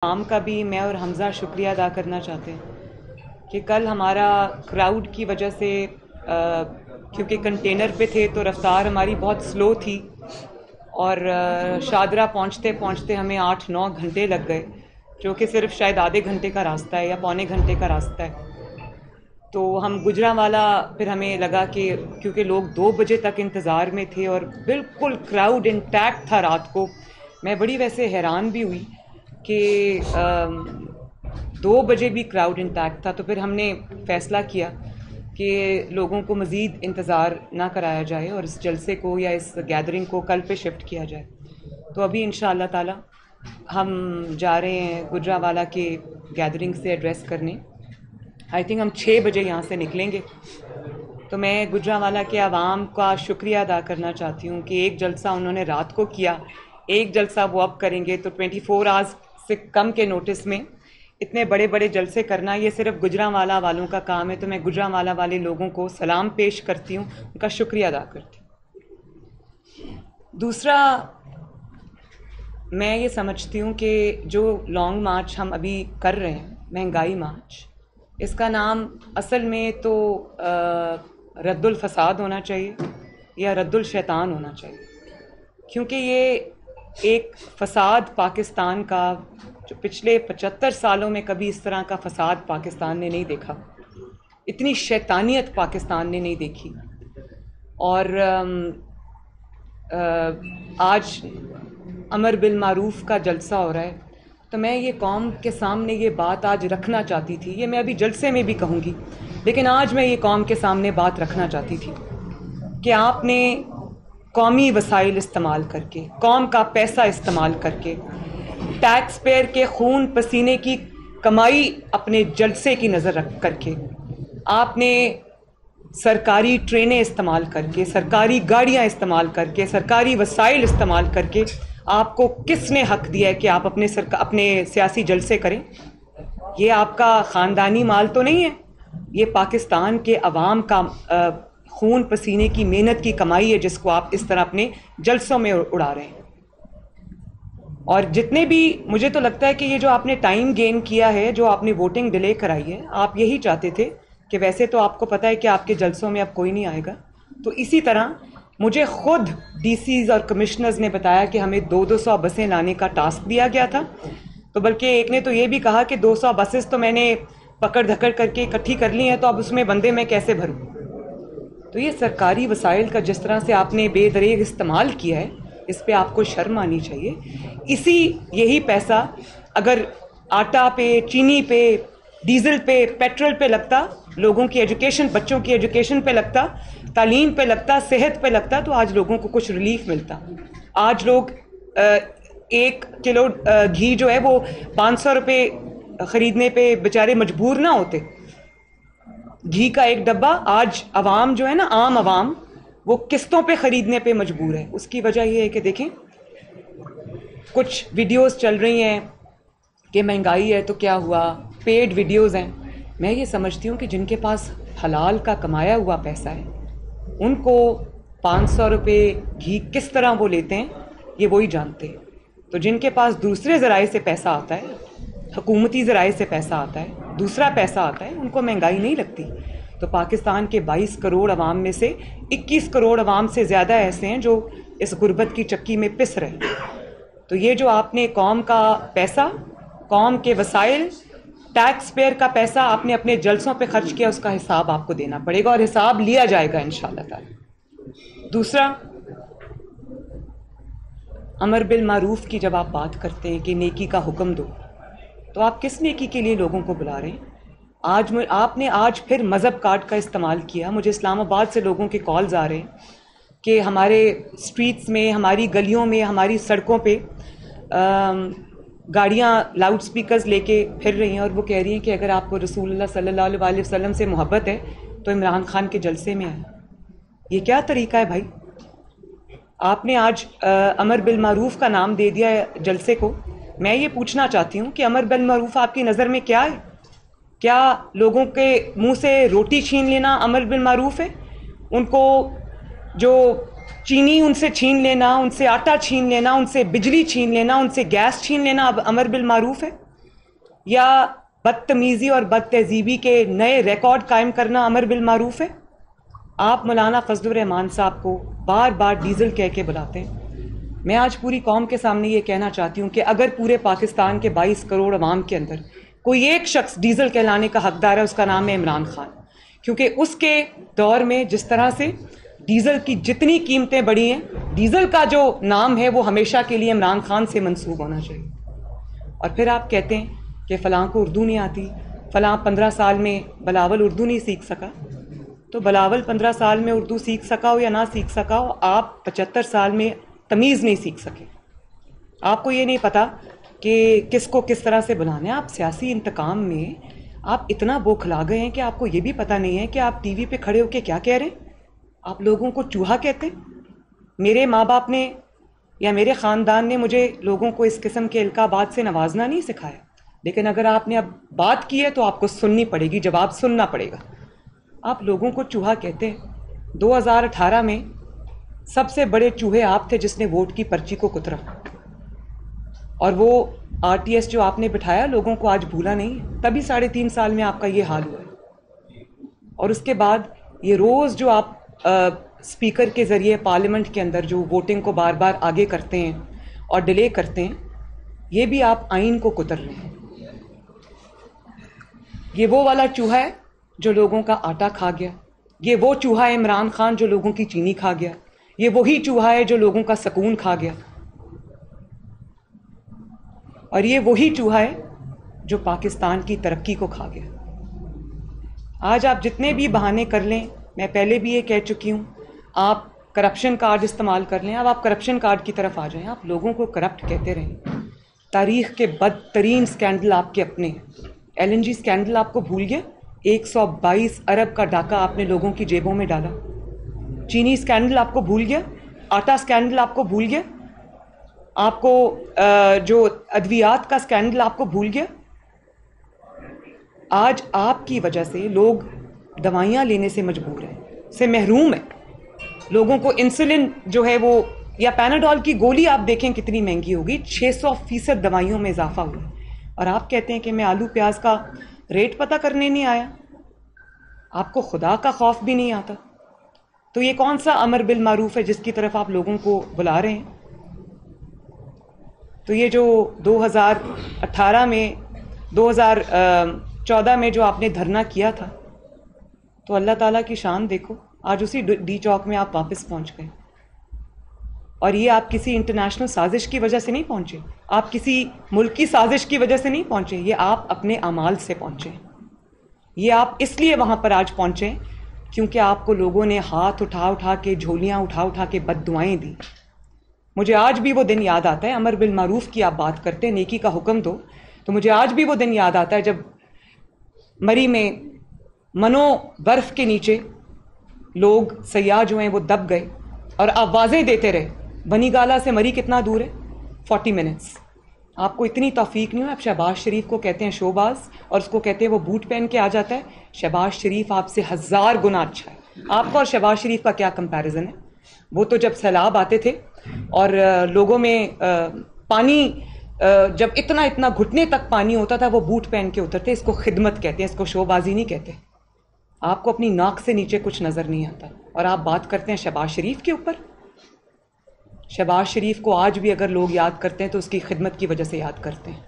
आम का भी मैं और हमज़ा शुक्रिया अदा करना चाहते हैं कि कल हमारा क्राउड की वजह से क्योंकि कंटेनर पे थे तो रफ़्तार हमारी बहुत स्लो थी और शादरा पहुंचते पहुंचते हमें 8-9 घंटे लग गए, जो कि सिर्फ शायद आधे घंटे का रास्ता है या पौने घंटे का रास्ता है। तो हम गुजरांवाला फिर हमें लगा कि क्योंकि लोग 2 बजे तक इंतज़ार में थे और बिल्कुल क्राउड इंटैक्ट था रात को। मैं बड़ी वैसे हैरान भी हुई कि 2 बजे भी क्राउड इंटैक्ट था। तो फिर हमने फ़ैसला किया कि लोगों को मज़ीद इंतज़ार ना कराया जाए और इस जलसे को या इस गैदरिंग को कल पे शिफ्ट किया जाए। तो अभी इंशाअल्लाह ताला हम जा रहे हैं गुजरांवाला के गैदरिंग से एड्रेस करने। आई थिंक हम 6 बजे यहाँ से निकलेंगे। तो मैं गुजरांवाला के आवाम का शुक्रिया अदा करना चाहती हूँ कि एक जलसा उन्होंने रात को किया, एक जलसा वो अब करेंगे। तो 24 आवर्स से कम के नोटिस में इतने बड़े बड़े जलसे करना, ये सिर्फ गुजरांवाला वालों का काम है। तो मैं गुजरांवाला वाले लोगों को सलाम पेश करती हूँ, उनका शुक्रिया अदा करती हूँ। दूसरा, मैं ये समझती हूँ कि जो लॉन्ग मार्च हम अभी कर रहे हैं, महंगाई मार्च, इसका नाम असल में तो रद्दुल फसाद होना चाहिए या रद्दुल शैतान होना चाहिए, क्योंकि ये एक फसाद पाकिस्तान का जो पिछले 75 सालों में कभी इस तरह का फसाद पाकिस्तान ने नहीं देखा, इतनी शैतानियत पाकिस्तान ने नहीं देखी। और आज अमर बिल मारूफ का जलसा हो रहा है, तो मैं ये कौम के सामने ये बात आज रखना चाहती थी। ये मैं अभी जलसे में भी कहूँगी, लेकिन आज मैं ये कौम के सामने बात रखना चाहती थी कि आपने कौमी वसाइल इस्तेमाल करके, कौम का पैसा इस्तेमाल करके, टैक्स पेयर के खून पसीने की कमाई अपने जलसे की नज़र रख करके, आपने सरकारी ट्रेनें इस्तेमाल करके, सरकारी गाड़ियाँ इस्तेमाल करके, सरकारी वसाइल इस्तेमाल करके, आपको किसने हक दिया है कि आप अपने सियासी जलसे करें? ये आपका ख़ानदानी माल तो नहीं है, ये पाकिस्तान के अवाम का खून पसीने की मेहनत की कमाई है, जिसको आप इस तरह अपने जलसों में उड़ा रहे हैं। और जितने भी, मुझे तो लगता है कि ये जो आपने टाइम गेन किया है, जो आपने वोटिंग डिले कराई है, आप यही चाहते थे कि वैसे तो आपको पता है कि आपके जलसों में अब कोई नहीं आएगा। तो इसी तरह मुझे खुद डीसीज और कमिश्नर्स ने बताया कि हमें 200 बसें लाने का टास्क दिया गया था। तो बल्कि एक ने तो ये भी कहा कि 200 बसेस तो मैंने पकड़ धकड़ करके इकट्ठी कर ली हैं, तो अब उसमें बंदे मैं कैसे भरूं? तो ये सरकारी वसाइल का जिस तरह से आपने बेदरेग इस्तेमाल किया है, इस पे आपको शर्म आनी चाहिए। यही पैसा अगर आटा पे, चीनी पे, डीजल पे, पेट्रोल पे लगता, लोगों की एजुकेशन, बच्चों की एजुकेशन पे लगता, तालीम पे लगता, सेहत पे लगता, तो आज लोगों को कुछ रिलीफ मिलता। आज लोग 1 किलो घी जो है वो 500 रुपये ख़रीदने पे बेचारे मजबूर ना होते। घी का एक डब्बा आज अवाम जो है ना, आम अवाम, वो किस्तों पे ख़रीदने पे मजबूर है। उसकी वजह ये है कि देखें, कुछ वीडियोस चल रही हैं कि महंगाई है तो क्या हुआ, पेड वीडियोस हैं। मैं ये समझती हूँ कि जिनके पास हलाल का कमाया हुआ पैसा है, उनको 500 रुपये घी किस तरह वो लेते हैं, ये वही जानते हैं। तो जिनके पास दूसरे ज़राए से पैसा आता है, हुकूमती ज़राए से पैसा आता है, दूसरा पैसा आता है, उनको महंगाई नहीं लगती। तो पाकिस्तान के 22 करोड़ अवाम में से 21 करोड़ अवाम से ज़्यादा ऐसे हैं जो इस गुर्बत की चक्की में पिस रहे हैं। तो ये जो आपने कौम का पैसा, कौम के वसाइल, टैक्स पेयर का पैसा आपने अपने जलसों पे खर्च किया, उसका हिसाब आपको देना पड़ेगा और हिसाब लिया जाएगा इंशाअल्लाह ताला। दूसरा, अमर बिल मारूफ की जब आप बात करते हैं कि नेकी का हुक्म दो, तो आप किस नेकी के लिए लोगों को बुला रहे हैं? आपने आज फिर मज़हब कार्ड का इस्तेमाल किया। मुझे इस्लामाबाद से लोगों के कॉल्स आ रहे हैं कि हमारे स्ट्रीट्स में, हमारी गलियों में, हमारी सड़कों पे गाड़ियाँ लाउड स्पीकर्स लेके फिर रही हैं और वो कह रही हैं कि अगर आपको रसूलुल्लाह सल्लल्लाहु अलैहि वसल्लम से मोहब्बत है तो इमरान खान के जलसे में आए। ये क्या तरीका है भाई? आपने आज अमर बिल मारूफ का नाम दे दिया है जलसे को। मैं ये पूछना चाहती हूँ कि अमर बिल मारूफ आपकी नज़र में क्या है? क्या लोगों के मुंह से रोटी छीन लेना अमर बिल मारूफ है? उनको जो चीनी उनसे छीन लेना, उनसे आटा छीन लेना, उनसे बिजली छीन लेना, उनसे गैस छीन लेना अब अमर बिल मारूफ है? या बदतमीज़ी और बदतहजीबी के नए रिकॉर्ड कायम करना अमर बिल मारूफ है? आप मौलाना फजलुर रहमान साहब को बार बार डीजल कह के बुलाते हैं। मैं आज पूरी कौम के सामने ये कहना चाहती हूँ कि अगर पूरे पाकिस्तान के 22 करोड़ अवाम के अंदर कोई एक शख्स डीजल कहलाने का हकदार है, उसका नाम है इमरान खान। क्योंकि उसके दौर में जिस तरह से डीजल की जितनी कीमतें बढ़ी हैं, डीजल का जो नाम है वो हमेशा के लिए इमरान खान से मंसूब होना चाहिए। और फिर आप कहते हैं कि फ़लाँ को उर्दू नहीं आती, फ़लाँ 15 साल में बिलावल उर्दू नहीं सीख सका। तो बिलावल 15 साल में उर्दू सीख सका हो या ना सीख सका हो, आप 75 साल में तमीज़ नहीं सीख सके। आपको ये नहीं पता कि किसको किस तरह से बुलाना है। आप सियासी इंतकाम में आप इतना बौखला गए हैं कि आपको ये भी पता नहीं है कि आप टीवी पे खड़े होकर क्या कह रहे हैं। आप लोगों को चूहा कहते हैं। मेरे माँ बाप ने या मेरे ख़ानदान ने मुझे लोगों को इस किस्म के इल्काबात से नवाजना नहीं सिखाया, लेकिन अगर आपने अब बात की है तो आपको सुननी पड़ेगी, जवाब सुनना पड़ेगा। आप लोगों को चूहा कहते हैं। 2018 में सबसे बड़े चूहे आप थे जिसने वोट की पर्ची को कुतरा, और वो आरटीएस जो आपने बिठाया लोगों को आज भूला नहीं है। तभी 3.5 साल में आपका ये हाल हुआ है। और उसके बाद ये रोज़ जो आप स्पीकर के ज़रिए पार्लियामेंट के अंदर जो वोटिंग को बार बार आगे करते हैं और डिले करते हैं, ये भी आप आइन को कुतर रहे हैं। ये वो वाला चूहा है जो लोगों का आटा खा गया। ये वो चूहा है इमरान खान जो लोगों की चीनी खा गया। ये वही चूहा है जो लोगों का सुकून खा गया। और ये वही चूहा है जो पाकिस्तान की तरक्की को खा गया। आज आप जितने भी बहाने कर लें, मैं पहले भी ये कह चुकी हूँ, आप करप्शन कार्ड इस्तेमाल कर लें। अब आप करप्शन कार्ड की तरफ आ जाएं। आप लोगों को करप्ट कहते रहें। तारीख़ के बदतरीन स्कैंडल आपके अपने हैं। LNG स्कैंडल आपको भूल गया? 122 अरब का डाका आपने लोगों की जेबों में डाला। चीनी स्कैंडल आपको भूल गया? आटा स्कैंडल आपको भूल गया? आपको जो अद्वियात का स्कैंडल आपको भूल गया? आज आपकी वजह से लोग दवाइयाँ लेने से मजबूर हैं, से महरूम है। लोगों को इंसुलिन जो है वो, या पैनाडोल की गोली आप देखें कितनी महंगी होगी। 600% दवाइयों में इजाफा हुआ है। और आप कहते हैं कि मैं आलू प्याज का रेट पता करने नहीं आया। आपको खुदा का खौफ भी नहीं आता। तो ये कौन सा अमर बिल मारूफ है जिसकी तरफ आप लोगों को बुला रहे हैं? तो ये जो 2018 में 2014 में जो आपने धरना किया था, तो अल्लाह ताला की शान देखो, आज उसी डी चौक में आप वापस पहुंच गए। और ये आप किसी इंटरनेशनल साजिश की वजह से नहीं पहुंचे, आप किसी मुल्क की साजिश की वजह से नहीं पहुंचे, ये आप अपने अमाल से पहुंचे। ये आप इसलिए वहां पर आज पहुंचे क्योंकि आपको लोगों ने हाथ उठा उठा के, झोलियां उठा उठा के बद्दुआएं दी। मुझे आज भी वो दिन याद आता है। अमर बिल मारूफ की आप बात करते हैं, नेकी का हुक्म दो, तो मुझे आज भी वो दिन याद आता है जब मरी में मनो बर्फ के नीचे लोग सयाह जो हैं वो दब गए और आवाज़ें देते रहे। बनी गाला से मरी कितना दूर है? 40 मिनट्स। आपको इतनी तौफीक नहीं हो। आप शहबाज शरीफ को कहते हैं शोबाज, और उसको कहते हैं वो बूट पहन के आ जाता है। शहबाज शरीफ आपसे 1000 गुना अच्छा है। आपका और शहबाज शरीफ का क्या कंपैरिजन है? वो तो जब सैलाब आते थे और लोगों में पानी, जब इतना इतना घुटने तक पानी होता था, वो बूट पहन के उतरते। इसको खिदमत कहते हैं, इसको शोबाजी नहीं कहते। आपको अपनी नाक से नीचे कुछ नज़र नहीं आता और आप बात करते हैं शहबाज शरीफ के ऊपर। शहबाज शरीफ को आज भी अगर लोग याद करते हैं तो उसकी खिदमत की वजह से याद करते हैं।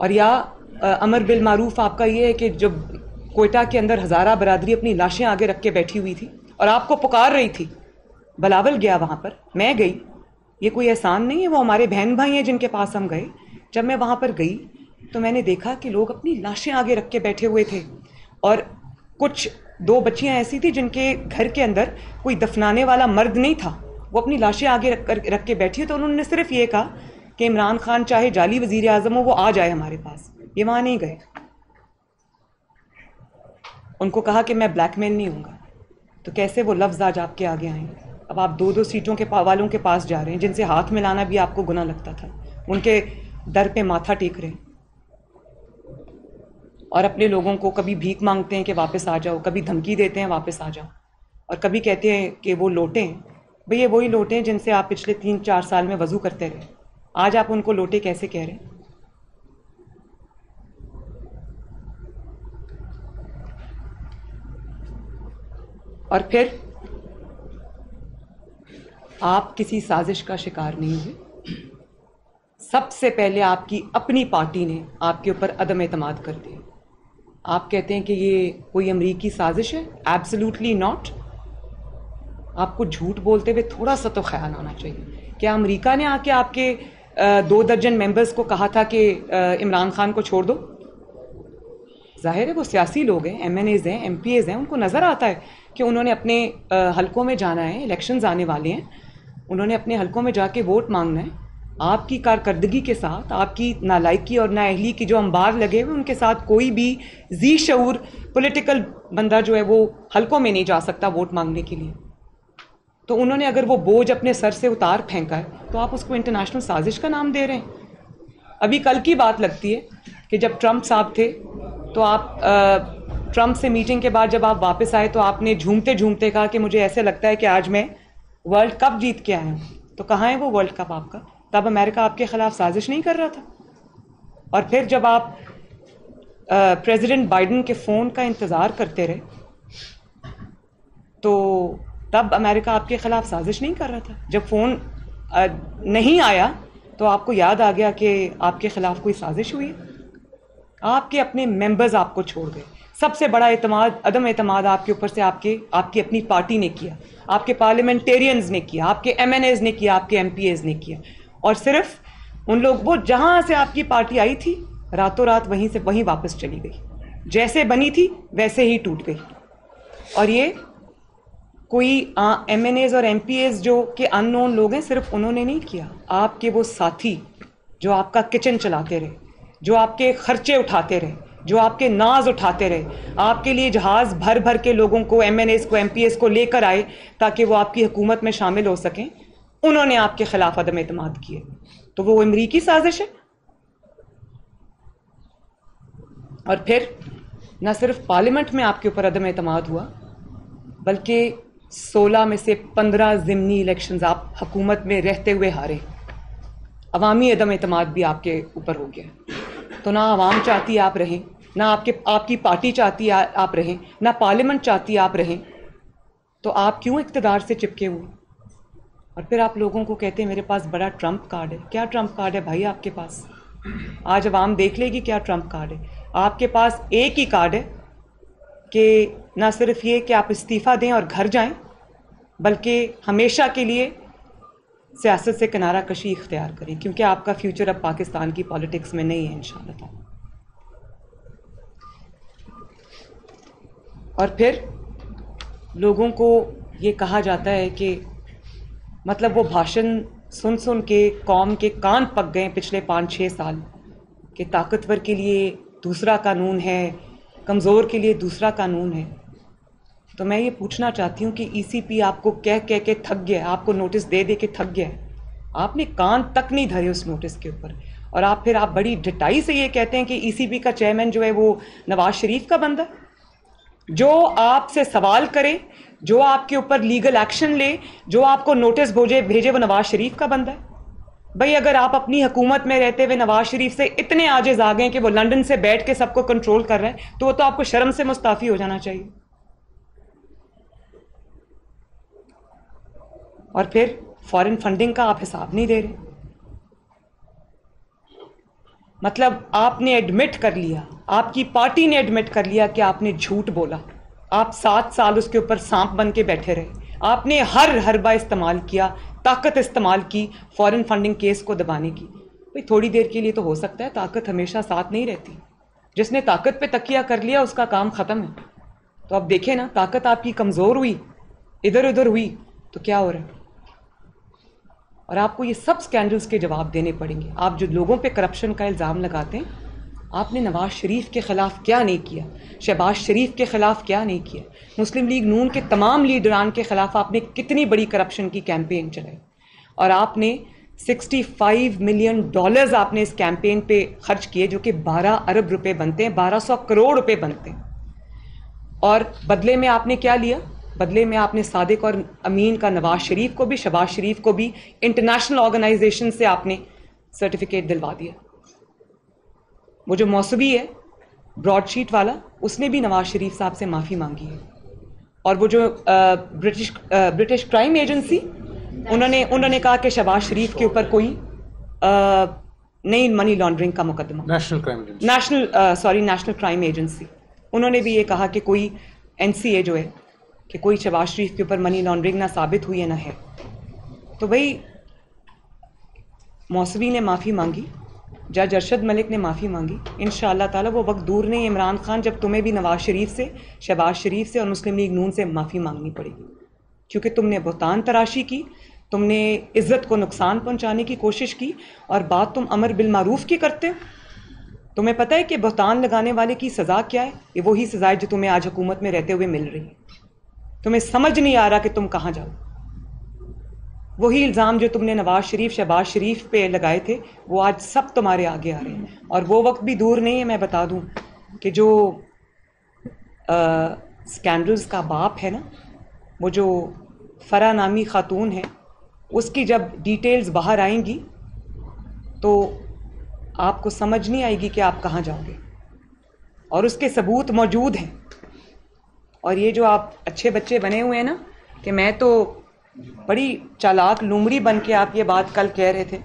और या अमर बिल मारूफ आपका ये है कि जब कोयटा के अंदर हज़ारा बरादरी अपनी लाशें आगे रख के बैठी हुई थी और आपको पुकार रही थी, बिलावल गया वहाँ पर, मैं गई, ये कोई एहसान नहीं है, वो हमारे बहन भाई हैं जिनके पास हम गए। जब मैं वहाँ पर गई तो मैंने देखा कि लोग अपनी लाशें आगे रख के बैठे हुए थे, और कुछ 2 बच्चियाँ ऐसी थी जिनके घर के अंदर कोई दफनाने वाला मर्द नहीं था, वो अपनी लाशें आगे रख के बैठी। तो उन्होंने सिर्फ ये कहा कि इमरान खान चाहे जाली वजीर आज़म हो, वो आ जाए हमारे पास। ये वहाँ नहीं गए। उनको कहा कि मैं ब्लैकमेल नहीं हूँगा। तो कैसे वो लफ्ज़ आज आपके आगे आएंगे? अब आप 2-2 सीटों के वालों के पास जा रहे हैं जिनसे हाथ मिलाना भी आपको गुनाह लगता था, उनके दर पे माथा टेक रहे हैं और अपने लोगों को कभी भीख मांगते हैं कि वापस आ जाओ, कभी धमकी देते हैं वापस आ जाओ, और कभी कहते हैं कि वो लोटे हैं। भाई ये वही लोटे हैं जिनसे आप पिछले 3-4 साल में वज़ू करते रहे। आज आप उनको लोटे कैसे कह रहे हैं? और फिर आप किसी साजिश का शिकार नहीं हुए। सबसे पहले आपकी अपनी पार्टी ने आपके ऊपर अदम एतमाद कर दिया। आप कहते हैं कि ये कोई अमरीकी साजिश है, एब्सोल्युटली नॉट। आपको झूठ बोलते हुए थोड़ा सा तो ख्याल आना चाहिए। क्या अमेरिका ने आके आपके 2 दर्जन मेंबर्स को कहा था कि इमरान खान को छोड़ दो? जाहिर है वो सियासी लोग हैं, MNAs हैं, MPAs हैं, उनको नज़र आता है कि उन्होंने अपने हलकों में जाना है, इलेक्शंस आने वाले हैं, उन्होंने अपने हलकों में जाके वोट मांगना है। आपकी कारकर्दगी के साथ, आपकी नालायकी और नाअहली की जो अंबार लगे हुए, उनके साथ कोई भी जी शऊर पॉलिटिकल बंदा जो है वो हलकों में नहीं जा सकता वोट मांगने के लिए। तो उन्होंने अगर वो बोझ अपने सर से उतार फेंका है तो आप उसको इंटरनेशनल साजिश का नाम दे रहे हैं। अभी कल की बात लगती है कि जब ट्रंप साहब थे तो आप ट्रंप से मीटिंग के बाद जब आप वापस आए तो आपने झूमते झूमते कहा कि मुझे ऐसे लगता है कि आज मैं वर्ल्ड कप जीत के आया हूँ। तो कहाँ है वो वर्ल्ड कप आपका? तब अमेरिका आपके खिलाफ साजिश नहीं कर रहा था। और फिर जब आप प्रेसिडेंट बाइडेन के फ़ोन का इंतज़ार करते रहे तो तब अमेरिका आपके खिलाफ साजिश नहीं कर रहा था। जब फ़ोन नहीं आया तो आपको याद आ गया कि आपके खिलाफ कोई साजिश हुई है। आपके अपने मेंबर्स आपको छोड़ गए। सबसे बड़ा अदम एतमाद आपके ऊपर से आपकी अपनी पार्टी ने किया, आपके पार्लियामेंटेरियंस ने किया, आपके MNAs ने किया, आपके MPAs ने किया। और सिर्फ उन लोग, वो जहां से आपकी पार्टी आई थी रातों रात वहीं वापस चली गई। जैसे बनी थी वैसे ही टूट गई। और ये कोई MNAs और MPAs जो कि अननोन लोग हैं, सिर्फ उन्होंने नहीं किया। आपके वो साथी जो आपका किचन चलाते रहे, जो आपके खर्चे उठाते रहे, जो आपके नाज उठाते रहे, आपके लिए जहाज़ भर भर के लोगों को, MNAs को, MPAs को लेकर आए ताकि वो आपकी हुकूमत में शामिल हो सकें, उन्होंने आपके खिलाफ अदम एतमाद किए। तो वो अमरीकी साजिश है। और फिर न सिर्फ पार्लियामेंट में आपके ऊपर अदम एतमाद हुआ, बल्कि 16 में से 15 ज़िमनी इलेक्शंस आप हुकूमत में रहते हुए हारे। अवामी अदम एतमाद भी आपके ऊपर हो गया। तो ना आवाम चाहती आप रहें, ना आपकी पार्टी चाहती आप रहें, ना पार्लियामेंट चाहती आप रहें। तो आप क्यों इक़्तिदार से चिपके हुए? और फिर आप लोगों को कहते हैं मेरे पास बड़ा ट्रंप कार्ड है। क्या ट्रंप कार्ड है भाई आपके पास? आज अवाम देख लेगी क्या ट्रंप कार्ड है। आपके पास एक ही कार्ड है कि ना सिर्फ ये कि आप इस्तीफ़ा दें और घर जाएं, बल्कि हमेशा के लिए सियासत से किनारा कशी इख्तियार करें, क्योंकि आपका फ्यूचर अब पाकिस्तान की पॉलिटिक्स में नहीं है इंशाअल्लाह ताला। और फिर लोगों को ये कहा जाता है कि मतलब वो भाषण सुन सुन के कौम के कान पक गए पिछले 5-6 साल कि ताकतवर के लिए दूसरा कानून है, कमज़ोर के लिए दूसरा कानून है। तो मैं ये पूछना चाहती हूँ कि ECP आपको कह कह के थक गया, आपको नोटिस दे दे के थक गया है। आपने कान तक नहीं धरे उस नोटिस के ऊपर। और आप बड़ी ढिठाई से ये कहते हैं कि ECP का चेयरमैन जो है वो नवाज शरीफ का बंदा, जो आपसे सवाल करे, जो आपके ऊपर लीगल एक्शन ले, जो आपको नोटिस भेजे वो नवाज शरीफ का बंदा है। भाई अगर आप अपनी हुकूमत में रहते हुए नवाज शरीफ से इतने आजिज आ गए कि वो लंदन से बैठ के सबको कंट्रोल कर रहे हैं, तो वो तो आपको शर्म से मुस्ताफी हो जाना चाहिए। और फिर फॉरेन फंडिंग का आप हिसाब नहीं दे रहे। मतलब आपने एडमिट कर लिया, आपकी पार्टी ने एडमिट कर लिया कि आपने झूठ बोला। आप 7 साल उसके ऊपर सांप बन के बैठे रहे। आपने हर हरबा इस्तेमाल किया, ताकत इस्तेमाल की फॉरेन फंडिंग केस को दबाने की। भाई थोड़ी देर के लिए तो हो सकता है, ताकत हमेशा साथ नहीं रहती। जिसने ताकत पे तकिया कर लिया उसका काम ख़त्म है। तो अब देखें ना, ताकत आपकी कमज़ोर हुई, इधर उधर हुई, तो क्या हो रहा है। और आपको ये सब स्कैंडल्स के जवाब देने पड़ेंगे। आप जो लोगों पे करप्शन का इल्ज़ाम लगाते हैं, आपने नवाज शरीफ के ख़िलाफ़ क्या नहीं किया, शहबाज शरीफ के ख़िलाफ़ क्या नहीं किया, मुस्लिम लीग नून के तमाम लीडरान के ख़िलाफ़ आपने कितनी बड़ी करप्शन की कैंपेन चलाई। और आपने $65 मिलियन आपने इस कैंपेन पे खर्च किए, जो कि 12 अरब रुपए बनते हैं, 1200 करोड़ रुपए बनते हैं। और बदले में आपने क्या लिया? बदले में आपने सादिक और अमीन का नवाज शरीफ को भी, शहबाज शरीफ को भी इंटरनेशनल ऑर्गेनाइजेशन से आपने सर्टिफिकेट दिलवा दिया। वो जो मौसवी है ब्रॉडशीट वाला, उसने भी नवाज शरीफ साहब से माफ़ी मांगी है। और वो जो ब्रिटिश क्राइम एजेंसी, उन्होंने कहा कि शहबाज शरीफ के ऊपर कोई नई मनी लॉन्ड्रिंग का मुकदमा, नेशनल क्राइम एजेंसी, उन्होंने भी ये कहा कि कोई NCA जो है कि कोई शहबाज शरीफ के ऊपर मनी लॉन्ड्रिंग ना साबित हुई है ना है। तो भाई मौसवी ने माफ़ी मांगी, जज अरशद मलिक ने माफ़ी मांगी, इंशाअल्लाह ताला वो वक्त दूर नहीं इमरान खान जब तुम्हें भी नवाज शरीफ से, शहबाज शरीफ से और मुस्लिम लीग नून से माफ़ी मांगनी पड़ेगी, क्योंकि तुमने बुहतान तराशी की, तुमने इज़्ज़त को नुकसान पहुंचाने की कोशिश की, और बात तुम अमर बिल मारूफ की करते हो। तुम्हें पता है कि बुहतान लगाने वाले की सज़ा क्या है? ये वही सज़ा है जो तुम्हें आज हुकूमत में रहते हुए मिल रही है। तुम्हें समझ नहीं आ रहा कि तुम कहाँ जाओ। वही इल्ज़ाम जो तुमने नवाज शरीफ, शहबाज शरीफ पे लगाए थे, वो आज सब तुम्हारे आगे आ रहे हैं। और वो वक्त भी दूर नहीं है, मैं बता दूं कि जो स्कैंडल्स का बाप है ना, वो जो फरा नामी खातून है, उसकी जब डिटेल्स बाहर आएंगी तो आपको समझ नहीं आएगी कि आप कहाँ जाओगे, और उसके सबूत मौजूद हैं। और ये जो आप अच्छे बच्चे बने हुए हैं ना कि मैं तो बड़ी चालाक लूमड़ी बन के आप ये बात कल कह रहे थे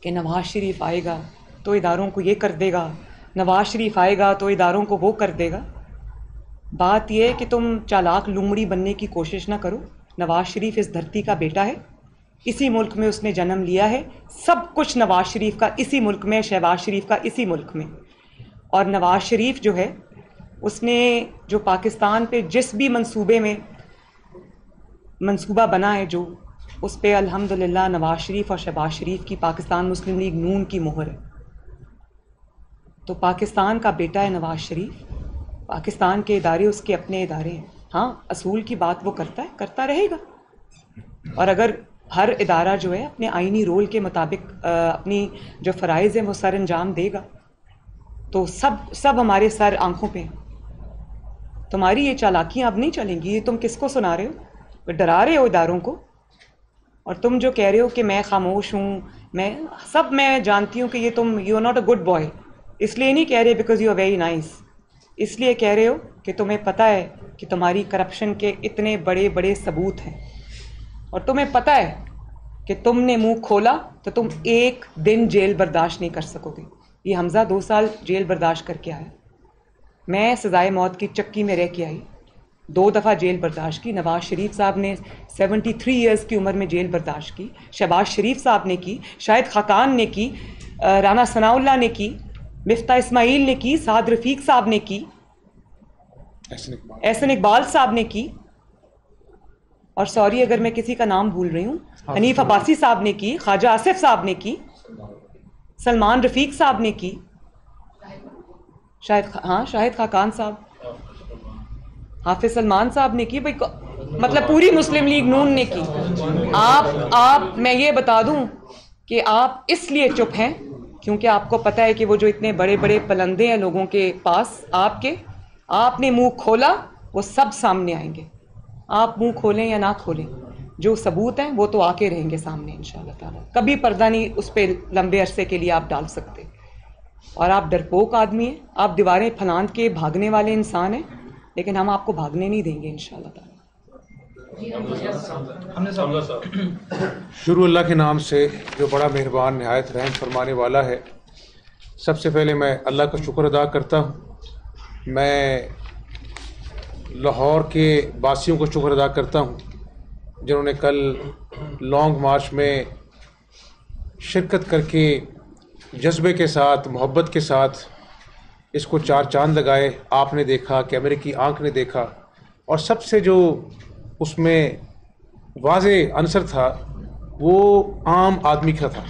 कि नवाज शरीफ आएगा तो इदारों को ये कर देगा, नवाज शरीफ आएगा तो इदारों को वो कर देगा। बात यह है कि तुम चालाक लूमड़ी बनने की कोशिश ना करो। नवाज शरीफ इस धरती का बेटा है, इसी मुल्क में उसने जन्म लिया है, सब कुछ नवाज शरीफ का इसी मुल्क में, शहबाज शरीफ का इसी मुल्क में। और नवाज शरीफ जो है, उसने जो पाकिस्तान पे जिस भी मंसूबा बना है, जो उस पे अल्हम्दुलिल्लाह नवाज शरीफ और शहबाज शरीफ की, पाकिस्तान मुस्लिम लीग नून की मोहर है। तो पाकिस्तान का बेटा है नवाज शरीफ, पाकिस्तान के इदारे उसके अपने इदारे हैं। हाँ, असूल की बात वो करता है, करता रहेगा। और अगर हर इदारा जो है अपने आईनी रोल के मुताबिक अपनी जो फ़राइज़ हैं वो सर अंजाम देगा, तो सब हमारे सर आंखों पे हैं। तुम्हारी ये चालाकियाँ अब नहीं चलेंगी। ये तुम किसको सुना रहे हो? डरा रहे हो इदारों को। और तुम जो कह रहे हो कि मैं खामोश हूँ, मैं जानती हूँ कि ये तुम, you are not a good boy. इसलिए नहीं कह रहे because you are very nice, इसलिए कह रहे हो कि तुम्हें पता है कि तुम्हारी करप्शन के इतने बड़े बड़े सबूत हैं, और तुम्हें पता है कि तुमने मुंह खोला तो तुम एक दिन जेल बर्दाश्त नहीं कर सकोगे। ये हमजा 2 साल जेल बर्दाश्त करके आया, मैं सजाए मौत की चक्की में रह के आई, 2 दफ़ा जेल बर्दाश्त की। नवाज शरीफ साहब ने 73 ईयर्स की उम्र में जेल बर्दाश्त की, शहबाज शरीफ साहब ने की, शाहिद खाकान ने की, राना सनाउल्लाह ने की, मिफ्ता इस्माइल ने की, साद रफीक साहब ने की, एहसन इकबाल साहब ने की, और सॉरी अगर मैं किसी का नाम भूल रही हूँ, हनीफ अब्बासी साहब ने की, ख्वाजा आसिफ साहब ने की, सलमान रफीक साहब ने की, शाहिद खाकान साहब, हाफिज सलमान साहब ने की। भाई मतलब पूरी मुस्लिम लीग नून ने की। आप मैं ये बता दूं कि आप इसलिए चुप हैं क्योंकि आपको पता है कि वो जो इतने बड़े बड़े पलंदे हैं लोगों के पास, आपने मुंह खोला वो सब सामने आएंगे। आप मुंह खोलें या ना खोलें, जो सबूत हैं वो तो आके रहेंगे सामने इंशाअल्लाह ताला। कभी पर्दा नहीं उस पर लंबे अरसे के लिए आप डाल सकते। और आप डरपोक आदमी हैं, आप दीवारें फलांद के भागने वाले इंसान हैं, लेकिन हम आपको भागने नहीं देंगे इंशाअल्लाह ताला। शुरू अल्लाह के नाम से जो बड़ा मेहरबान निहायत रहम फरमाने वाला है। सबसे पहले मैं अल्लाह का शुक्र अदा करता हूँ। मैं लाहौर के वासियों को शुक्र अदा करता हूँ जिन्होंने कल लॉन्ग मार्च में शिरकत करके जज्बे के साथ, मोहब्बत के साथ इसको 4 चांद लगाए। आपने देखा, कैमरे की आंख ने देखा, और सबसे जो उसमें वाज़े अंसर था वो आम आदमी का था।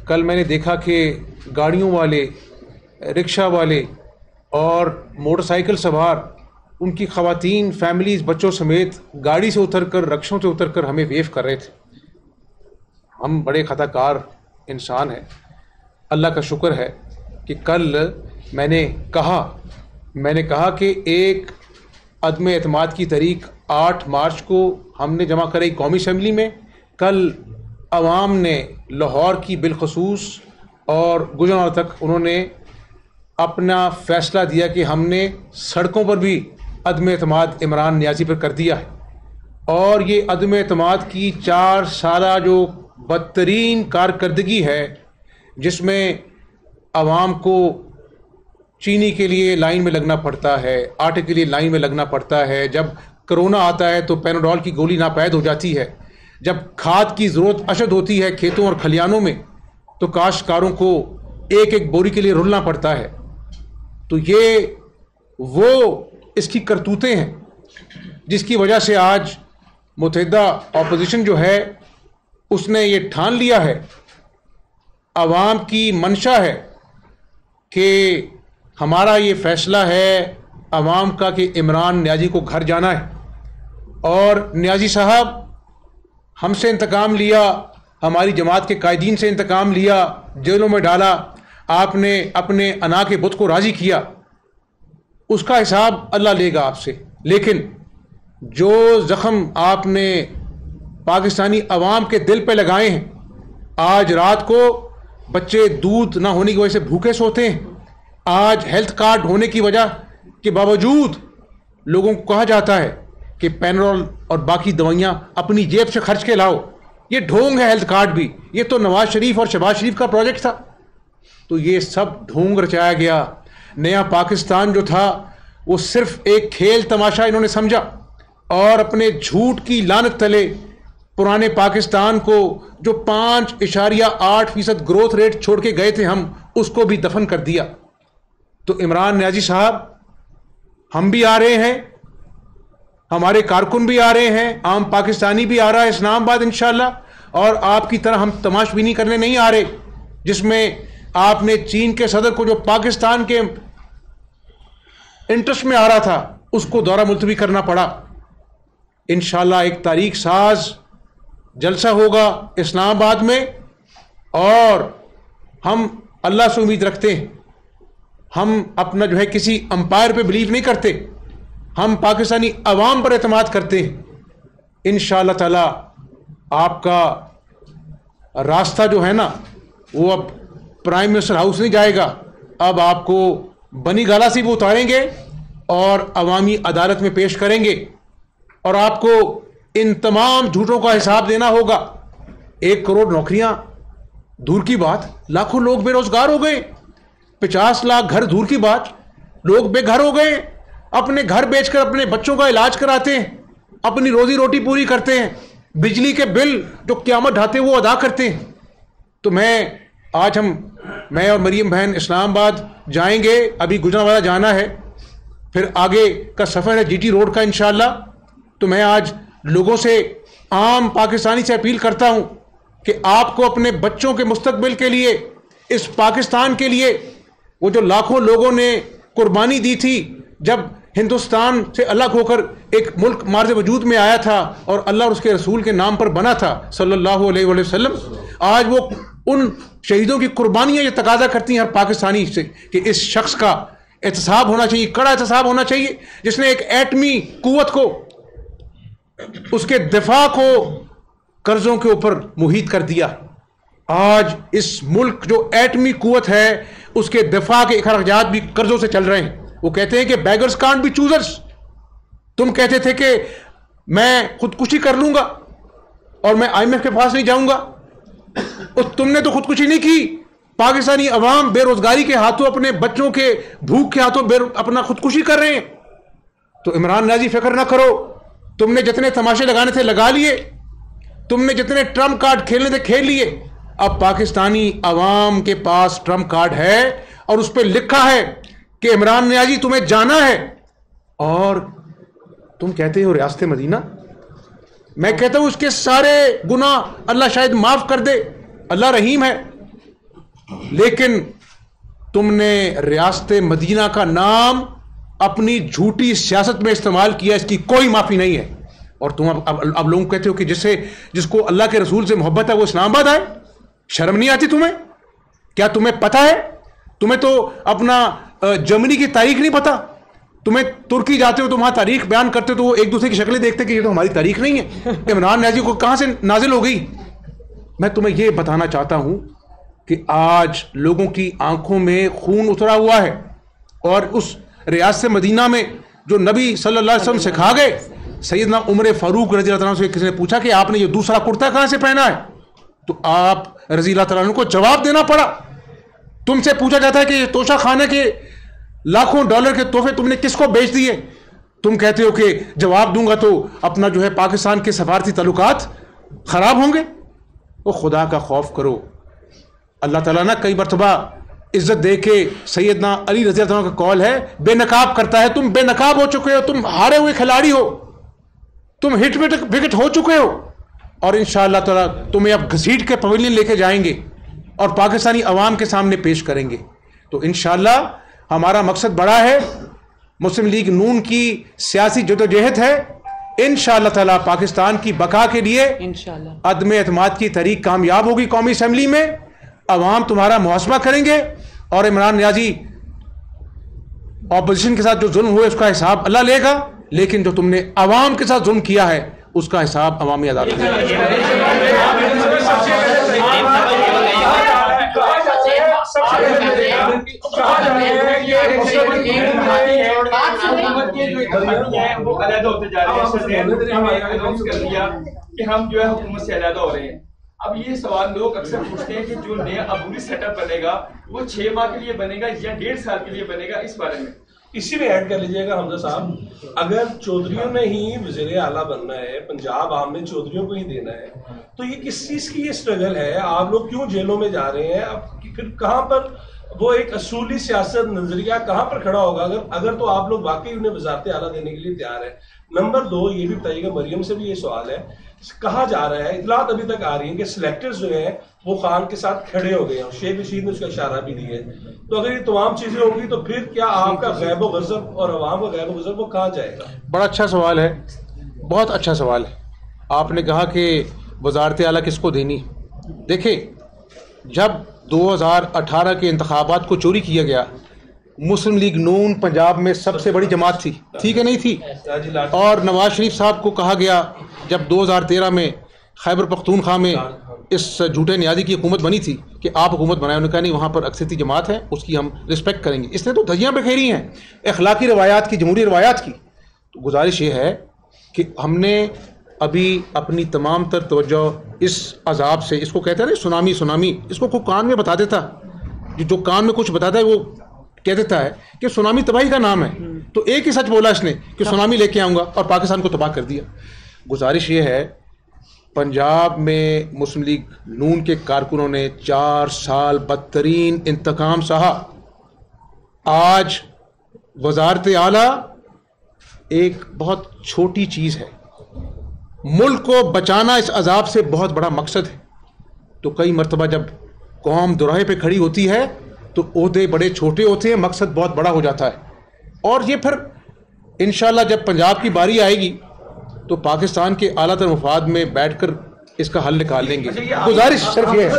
कल मैंने देखा कि गाड़ियों वाले, रिक्शा वाले और मोटरसाइकिल सवार, उनकी ख़वातीन, फैमिलीज़, बच्चों समेत गाड़ी से उतरकर, रक्षों से उतरकर हमें वेव कर रहे थे। हम बड़े ख़ताकार इंसान हैं। अल्लाह का शुक्र है कि कल मैंने कहा कि एक अदम एतमाद की तारीख 8 मार्च को हमने जमा कराई कौमी असम्बली में। कल अवाम ने लाहौर की बिलखसूस और गुजरात तक उन्होंने अपना फ़ैसला दिया कि हमने सड़कों पर भी अदम एतमाद इमरान नियाज़ी पर कर दिया है, और ये अदम एतमाद की 4 साला जो बदतरीन कारकर्दगी है, जिसमें आवाम को चीनी के लिए लाइन में लगना पड़ता है, आटे के लिए लाइन में लगना पड़ता है, जब कोरोना आता है तो पैनाडोल की गोली नापैद हो जाती है, जब खाद की ज़रूरत अशद होती है खेतों और खलियानों में तो काश्तकारों को एक एक बोरी के लिए रुलना पड़ता है। तो ये वो इसकी करतूतें हैं जिसकी वजह से आज मुतहदा अपोजिशन जो है उसने ये ठान लिया है, आवाम की मंशा है कि हमारा ये फैसला है आवाम का कि इमरान नियाज़ी को घर जाना है, और नियाज़ी साहब हमसे इंतकाम लिया, हमारी जमात के कायदीन से इंतकाम लिया, जेलों में डाला, आपने अपने अना के बुत को राज़ी किया, उसका हिसाब अल्लाह लेगा आपसे। लेकिन जो ज़ख्म आपने पाकिस्तानी अवाम के दिल पे लगाए हैं, आज रात को बच्चे दूध ना होने की वजह से भूखे सोते हैं, आज हेल्थ कार्ड होने की वजह के बावजूद लोगों को कहा जाता है कि पैनाडोल और बाकी दवाइयाँ अपनी जेब से खर्च के लाओ। ये ढोंग है हेल्थ कार्ड भी, ये तो नवाज शरीफ और शहबाज शरीफ का प्रोजेक्ट था। तो ये सब ढोंग रचाया गया। नया पाकिस्तान जो था वो सिर्फ एक खेल तमाशा इन्होंने समझा, और अपने झूठ की लानत तले पुराने पाकिस्तान को जो 5.8% ग्रोथ रेट छोड़ के गए थे हम, उसको भी दफन कर दिया। तो इमरान नियाज़ी साहब, हम भी आ रहे हैं, हमारे कारकुन भी आ रहे हैं, आम पाकिस्तानी भी आ रहा है इस्लामाबाद इंशाल्लाह, और आपकी तरह हम तमाशबीनी करने नहीं आ रहे जिसमें आपने चीन के सदर को जो पाकिस्तान के इंटरेस्ट में आ रहा था उसको दौरा मुलतवी करना पड़ा। इंशाल्लाह एक तारीख साज जलसा होगा इस्लामाबाद में, और हम अल्लाह से उम्मीद रखते हैं, हम अपना जो है किसी अंपायर पे बिलीव नहीं करते, हम पाकिस्तानी अवाम पर एतमाद करते हैं। इंशाअल्लाह ताला आपका रास्ता जो है ना वो अब प्राइम मिनिस्टर हाउस नहीं जाएगा, अब आपको बनी गाला से भी उतारेंगे और अवामी अदालत में पेश करेंगे, और आपको इन तमाम झूठों का हिसाब देना होगा। 1 करोड़ नौकरियां दूर की बात, लाखों लोग बेरोजगार हो गए, 50 लाख घर दूर की बात, लोग बेघर हो गए, अपने घर बेचकर अपने बच्चों का इलाज कराते हैं, अपनी रोजी रोटी पूरी करते हैं, बिजली के बिल जो क़यामत ढाते वो अदा करते हैं। तो मैं और मरियम बहन इस्लामाबाद जाएंगे, अभी गुजरांवाला जाना है, फिर आगे का सफ़र है GT रोड का इंशाअल्लाह। तो मैं आज लोगों से, आम पाकिस्तानी से अपील करता हूं कि आपको अपने बच्चों के मुस्तकबिल के लिए, इस पाकिस्तान के लिए, वो जो लाखों लोगों ने कुर्बानी दी थी जब हिंदुस्तान से अलग होकर एक मुल्क मार्ज वजूद में आया था और अल्लाह और उसके रसूल के नाम पर बना था सल्लल्लाहु अलैहि वसल्लम, आज वो उन शहीदों की कुर्बानियां ये तकाजा करती हैं हर पाकिस्तानी से कि इस शख्स का एहतसाब होना चाहिए, कड़ा एहतसाब होना चाहिए, जिसने एक एटमी कुव्वत को, उसके दिफा को कर्जों के ऊपर मुहीत कर दिया। आज इस मुल्क जो एटमी कुव्वत है उसके दिफा के अखराजात भी कर्जों से चल रहे हैं। वो कहते हैं कि बेगर्स कांट बी चूजर्स। तुम कहते थे कि मैं खुदकुशी कर लूंगा और मैं IMF के पास नहीं जाऊंगा, और तुमने तो खुदकुशी नहीं की। पाकिस्तानी अवाम बेरोजगारी के हाथों, अपने बच्चों के भूख के हाथों अपना खुदकुशी कर रहे हैं। तो इमरान नियाज़ी फिक्र ना करो, तुमने जितने तमाशे लगाने थे लगा लिए, तुमने जितने ट्रम्प कार्ड खेलने थे खेल लिए। अब पाकिस्तानी अवाम के पास ट्रम्प कार्ड है और उस पर लिखा है कि इमरान नियाज़ी तुम्हें जाना है, और तुम कहते हो रियासत मदीना। मैं कहता हूं उसके सारे गुनाह अल्लाह शायद माफ कर दे, अल्लाह रहीम है, लेकिन तुमने रियासत मदीना का नाम अपनी झूठी सियासत में इस्तेमाल किया, इसकी कोई माफी नहीं है। और तुम अब लोग कहते हो कि जिसको अल्लाह के रसूल से मोहब्बत है वो इस्लामाबाद आए। शर्म नहीं आती तुम्हें? क्या तुम्हें पता है? तुम्हें तो अपना जर्मनी की तारीख नहीं पता। तुम्हें तुर्की जाते हो तो वहां तारीख बयान करते हो तो वो एक दूसरे की शक्लें देखते कि ये तो हमारी तारीख नहीं है, इमरान नियाज़ी को कहां से नाजिल हो गई। मैं तुम्हें यह बताना चाहता हूं कि आज लोगों की आंखों में खून उतरा हुआ है, और उस रियासत मदीना में जो नबी सल्लल्लाहु अलैहि वसल्लम सिखा गए। सैयदना उमर फारूक रज़ी अल्लाह तआला से किसी ने पूछा कि आपने ये दूसरा कुर्ता कहाँ से पहना है, तो आप रज़ी अल्लाह तआला को जवाब देना पड़ा। तुमसे पूछा जाता है कि ये तोशा खाने के लाखों डॉलर के तोहफे तुमने किसको बेच दिए, तुम कहते हो कि जवाब दूंगा तो अपना जो है पाकिस्तान के सफारती ताल्लुकात खराब होंगे। वो खुदा का खौफ करो। अल्लाह ताला ना कई मरतबा इज्जत दे के सैयदना अली रज़ी अल्लाह का कॉल है, बेनकाब करता है। तुम बेनकाब हो चुके हो, तुम हारे हुए खिलाड़ी हो, तुम हिट विकेट हो चुके हो, और इंशाअल्लाह ताला तुम्हें अब घसीट के पवेलियन लेके जाएंगे और पाकिस्तानी अवाम के सामने पेश करेंगे। तो इंशाअल्लाह हमारा मकसद बड़ा है, मुस्लिम लीग नून की सियासी जदोजहद है। इंशाअल्लाह ताला पाकिस्तान की बका के लिए इंशाअल्लाह अदम एतमाद की तहरीक कामयाब होगी। कौमी असम्बली में अवाम तुम्हारा मुहासबा करेंगे और इमरान नियाजी ऑपोजिशन के साथ जो जुल्म हुए उसका हिसाब अल्लाह लेगा, लेकिन जो तुमने अवाम के साथ जुल्म किया है उसका हिसाब अवामी अदा कि हम जो है हुकूमत से अलग हो रहे हैं। अब ये सवाल लोग अक्सर पूछते हैं कि जो नया अबूरी सेटअप बनेगा वो 6 माह के लिए बनेगा या 1.5 साल के लिए बनेगा, इस बारे में इसी में ऐड कर लीजिएगा हमजा साहब। अगर चौधरियों ने ही वज़ीर आला बनना है, पंजाब आम ने चौधरियों को ही देना है, तो ये किस चीज की ये स्ट्रगल है? आप लोग क्यों जेलों में जा रहे हैं? अब फिर कहाँ पर वो एक असूली सियासत नजरिया कहाँ पर खड़ा होगा? अगर तो आप लोग वाकई उन्हें वज़ारत आला देने के लिए तैयार है। नंबर 2 ये भी बताइएगा, मरियम से भी ये सवाल है, कहा जा रहा है, इतलात अभी तक आ रही है कि सिलेक्टर्स जो हैं वो खान के साथ खड़े हो गए हैं, शेख रशीद ने उसका इशारा भी दिया है। तो अगर ये तमाम चीजें होंगी तो फिर क्या आपका गैब गज़ब और अवाम का गैब गज़ब वो कहाँ जाएगा? बड़ा अच्छा सवाल है, बहुत अच्छा सवाल है। आपने कहा कि वज़ारत आला किसको देनी। देखिए, जब 2018 के इंतखाबात को चोरी किया गया, मुस्लिम लीग नून पंजाब में सबसे बड़ी जमात थी, ठीक है नहीं थी? और नवाज शरीफ साहब को कहा गया जब 2013 में खैबर पख्तूनख्वा में इस झूठे न्याजी की हुकूमत बनी थी कि आप हुकूमत बनाए, उन्होंने कहा नहीं, वहाँ पर अक्सरती जमात है, उसकी हम रिस्पेक्ट करेंगे। इसने तो धज्जियाँ बिखेरी हैं अखलाकी रवायात की, जमहूरी रवायात की। तो गुजारिश ये है कि हमने अभी अपनी तमाम तर तवज्जो इस अजाब से, इसको कहते हैं ना सुनामी, इसको कोई कान में बता देता, जो कान में कुछ बताता है वो कह देता है कि सुनामी तबाही का नाम है। तो एक ही सच बोला इसने कि सुनामी लेके आऊँगा और पाकिस्तान को तबाह कर दिया। गुजारिश ये है, पंजाब में मुस्लिम लीग नून के कारकुनों ने 4 साल बदतरीन इंतकाम सहा। आज वज़ारत आला एक बहुत छोटी चीज़ है, मुल्क को बचाना इस अजाब से बहुत बड़ा मकसद है। तो कई मरतबा जब कौम दुराहे पे खड़ी होती है तो ओहदे बड़े छोटे होते हैं, मकसद बहुत बड़ा हो जाता है। और ये फिर इंशाअल्लाह जब पंजाब की बारी आएगी तो पाकिस्तान के आलातर मफाद में बैठकर इसका हल निकाल लेंगे। गुजारिश सिर्फ ये है,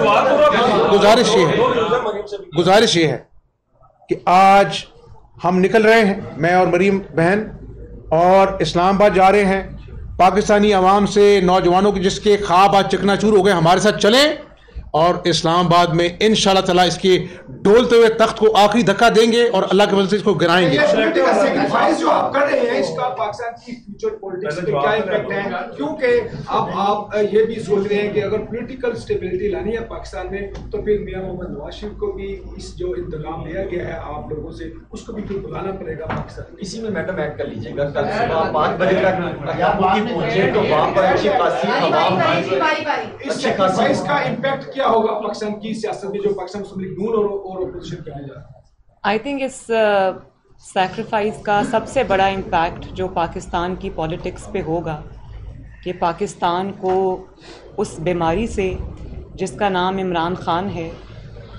गुजारिश ये है कि आज हम निकल रहे हैं, मैं और मरीम बहन, और इस्लामाबाद जा रहे हैं। पाकिस्तानी अवाम से, नौजवानों के जिसके ख्वाब आज चकनाचूर हो गए, हमारे साथ चलें और इस्लामाबाद में इंशाअल्लाह ताला इसके डोलते हुए तख्त को आखिरी धक्का देंगे और अल्लाह के फजल से इसको गिराएंगे। जो आप कर रहे हैं इसका पाकिस्तान की फ्यूचर पॉलिटिक्स पे क्या इम्पैक्ट है? क्योंकि अब आप ये भी सोच रहे हैं कि अगर पॉलिटिकल स्टेबिलिटी लानी है पाकिस्तान में तो फिर मियां मोहम्मद नवाज शरीफ को भी इस जो इंतकाम लिया गया है आप लोगों से, उसको भी फिर बुलाना पड़ेगा पाकिस्तान। इसी में मैडम ऐड कर लीजिएगा, कल सुबह 5 बजे तक पहुंचे तो वहाँ पर अच्छी खासी इसका इम्पैक्ट क्या होगा पाकिस्तान की सियासत में, जो पाकिस्तान मुस्लिम लीग नून और अपोजिशन करने जा रहा है? आई थिंक इस सैक्रिफाइस का सबसे बड़ा इम्पैक्ट जो पाकिस्तान की पॉलिटिक्स पे होगा कि पाकिस्तान को उस बीमारी से जिसका नाम इमरान खान है,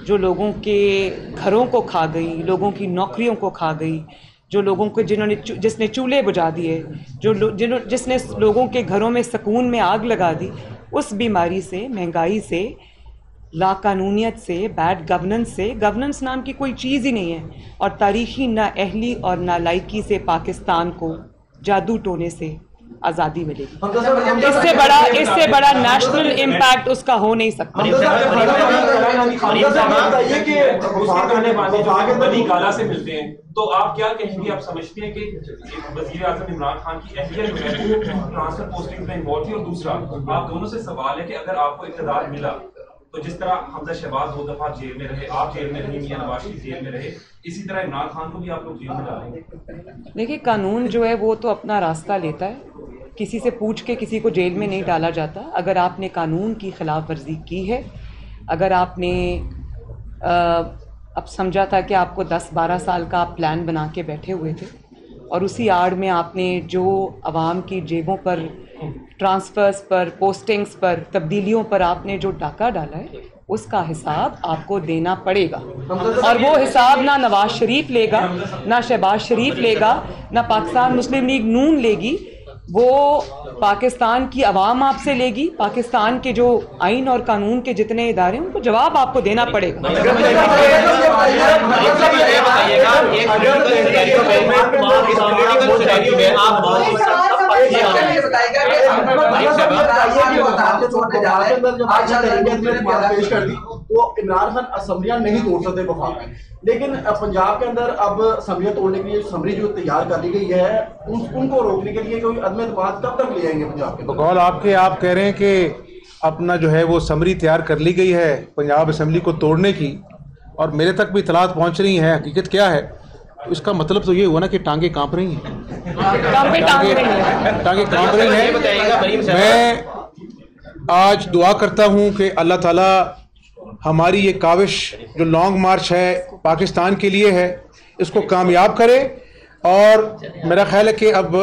जो लोगों के घरों को खा गई, लोगों की नौकरियों को खा गई, जो लोगों को जिसने चूल्हे बुझा दिए, जिसने लोगों के घरों में सुकून में आग लगा दी, उस बीमारी से, महंगाई से, लाकानूनियत से, बैड गवर्नेंस से, गवर्नेंस नाम की कोई चीज़ ही नहीं है, और तारीख़ी नाअहली और नालायकी से पाकिस्तान को जादू टोने से आज़ादी मिलेगी। इससे बड़ा नेशनल इम्पैक्ट उसका हो नहीं सकता। से मिलते हैं तो आप क्या कहेंगे? आप समझते हैं कि वज़ीर आज़म इमरान खान की अहलिया जो है वो ट्रांसफर पोस्टिंग में इन्वॉल्व थी? और दूसरा, आप दोनों से सवाल है कि अगर आपको इक़्तिदार मिला तो जिस तरह हमजा शहबाज 2 दफा जेल में रहे, आप जेल में रहे, मियां नवाज शरीफ जेल में रहे, इसी तरह इमरान खान को भी आप लोग जेल में डालेंगे? देखिए, कानून जो है वो तो अपना रास्ता लेता है, किसी से पूछ के किसी को जेल में नहीं डाला जाता। अगर आपने कानून की खिलाफ वर्जी की है, अगर आपने अब समझा था कि आपको 10-12 साल का आप प्लान बना के बैठे हुए थे और उसी आड़ में आपने जो आवाम की जेबों पर, ट्रांसफ़र्स पर, पोस्टिंग्स पर, तब्दीलियों पर आपने जो डाका डाला है, उसका हिसाब आपको देना पड़ेगा। और वो हिसाब ना नवाज शरीफ लेगा, ना शहबाज शरीफ लेगा, ना पाकिस्तान मुस्लिम लीग नून लेगी, वो पाकिस्तान की आवाम आपसे लेगी। पाकिस्तान के जो आइन और कानून के जितने इदारे हैं उनको जवाब आपको देना पड़ेगा। तो इमरान खान असम्बलियां नहीं तोड़ सकते वफाक में, लेकिन पंजाब के अंदर अब असम्बलियां तोड़ने के लिए असम्बली जो तैयार कर ली गई है उनको रोकने के लिए कोई अदम एतमाद कब तक ले जाएंगे पंजाब के? बकौल आपके, आप कह रहे हैं कि अपना जो है वो समरी तैयार कर ली गई है पंजाब असम्बली को तोड़ने की, और मेरे तक भी इतलात पहुंच रही हैं। हकीकत क्या है? इसका मतलब तो ये हुआ ना कि टांगे कांप रही हैं, टांगे कांप रही हैं। मैं आज दुआ करता हूं कि अल्लाह ताला हमारी ये काविश जो लॉन्ग मार्च है पाकिस्तान के लिए है, इसको कामयाब करे। और मेरा ख्याल है कि अब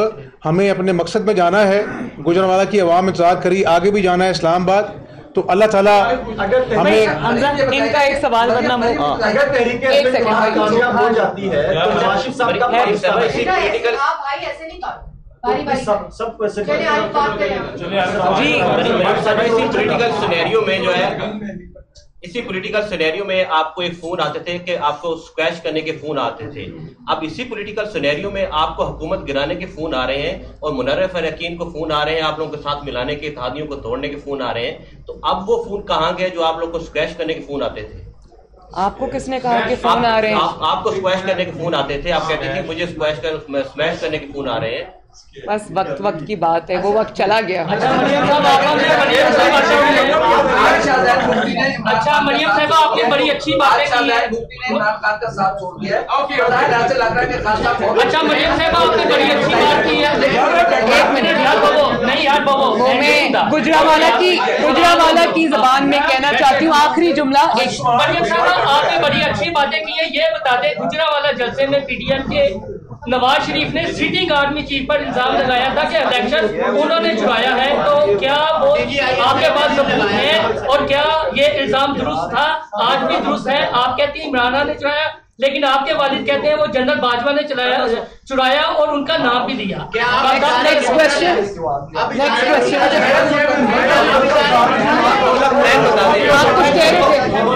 हमें अपने मकसद में जाना है। गुजरांवाला की आवाम इंतजार करी, आगे भी जाना है इस्लामाबाद। तो अल्लाह ताला हमें इनका एक सवाल करना, अगर तहरीक कामयाब हो जाती है तो नवाज साहब का पॉलिटिकल सिनेरियो में जो है, इसी पॉलिटिकल सिनेरियो में आपको एक फोन आते थे कि आपको स्क्वैश करने के फोन आते थे। अब इसी पॉलिटिकल सिनेरियो में आपको हुकूमत गिराने के फोन आ रहे हैं और मुनर्रफ यकीन को फोन आ रहे हैं, आप लोगों के साथ मिलाने के, इत्तेहादियों को तोड़ने के फोन आ रहे हैं। तो अब वो फोन कहाँ गए जो आप लोग को स्क्वैश करने के फोन आते थे? आपको किसने कहा कि फोन आ रहे हैं? आपको स्क्वैश करने के फोन आते थे, आप कहते थे मुझे स्मैश करने के फोन आ रहे हैं। बस वक्त की बात है, वो वक्त चला गया। अच्छा मरियम साहबा, आपने बड़ी अच्छी बातें की है। इमरान खान का साथ छोड़ दिया है। अच्छा मरियम साहबा, आपने बड़ी अच्छी बात की है। एक मिनट यार बबो, नहीं यार बबो, मैं गुजरांवाला की जबान में कहना चाहती हूँ आखिरी जुमला। मरियम साहबा, आपने बड़ी अच्छी बातें की है। ये बता दें, गुजरांवाला जलसे में पीडीएम के नवाज शरीफ ने सिटिंग आर्मी चीफ पर इल्जाम लगाया था कि इलेक्शन उन्होंने चुराया है। तो क्या वो आपके पास सबूत है और क्या ये इल्जाम दुरुस्त था? आज भी दुरुस्त है। आप कहते हैं इमरान खान ने चुराया, लेकिन आपके वालिद कहते हैं वो जनरल बाजवा ने चुराया और उनका नाम भी दिया। Next question. आप कुछ कह रहे थे?